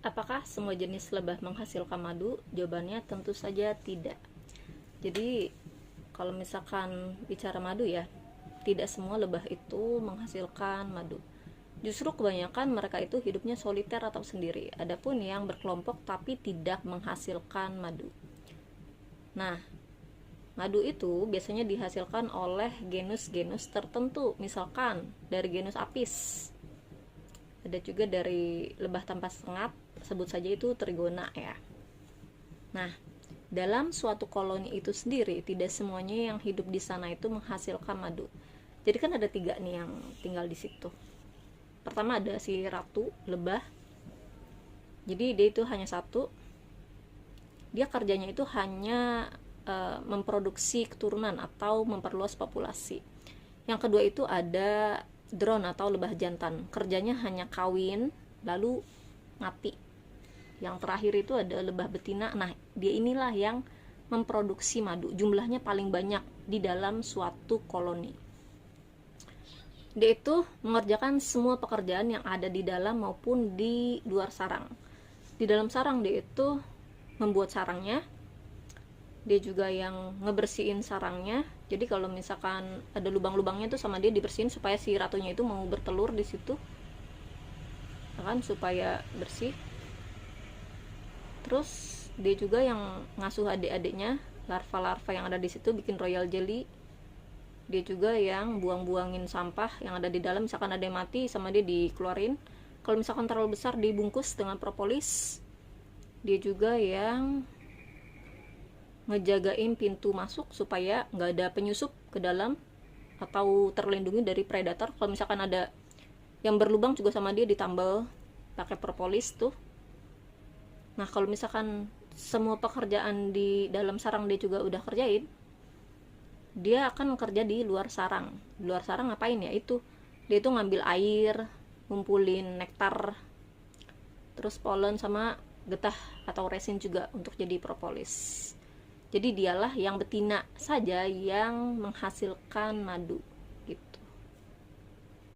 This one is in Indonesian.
Apakah semua jenis lebah menghasilkan madu? Jawabannya tentu saja tidak. Jadi kalau misalkan bicara madu ya, tidak semua lebah itu menghasilkan madu. Justru kebanyakan mereka itu hidupnya soliter atau sendiri. Adapun yang berkelompok tapi tidak menghasilkan madu. Nah, madu itu biasanya dihasilkan oleh genus-genus tertentu, misalkan dari genus Apis. Ada juga dari lebah tanpa sengat, sebut saja itu Trigona ya. Nah, dalam suatu koloni itu sendiri tidak semuanya yang hidup di sana itu menghasilkan madu. Jadi kan ada 3 nih yang tinggal di situ. Pertama ada si ratu lebah. Jadi dia itu hanya satu. Dia kerjanya itu hanya memproduksi keturunan atau memperluas populasi. Yang kedua itu ada drone atau lebah jantan, kerjanya hanya kawin lalu mati. Yang terakhir itu ada lebah betina. Nah, dia inilah yang memproduksi madu, jumlahnya paling banyak di dalam suatu koloni. Dia itu mengerjakan semua pekerjaan yang ada di dalam maupun di luar sarang. Di dalam sarang dia itu membuat sarangnya, dia juga yang ngebersihin sarangnya. Jadi kalau misalkan ada lubang-lubangnya tuh sama dia dibersihin supaya si ratunya itu mau bertelur di situ, kan, supaya bersih. Terus dia juga yang ngasuh adik-adiknya, larva-larva yang ada di situ, bikin royal jelly. Dia juga yang buang-buangin sampah yang ada di dalam, misalkan ada yang mati sama dia dikeluarin. Kalau misalkan terlalu besar dibungkus dengan propolis. Dia juga yang ngejagain pintu masuk supaya nggak ada penyusup ke dalam atau terlindungi dari predator. Kalau misalkan ada yang berlubang juga sama dia ditambal pakai propolis tuh. Nah, kalau misalkan semua pekerjaan di dalam sarang dia juga udah kerjain, dia akan kerja di luar sarang. Di luar sarang ngapain ya? Itu dia itu ngambil air, ngumpulin nektar, terus polen sama getah atau resin juga untuk jadi propolis. Jadi dialah yang betina saja yang menghasilkan madu gitu.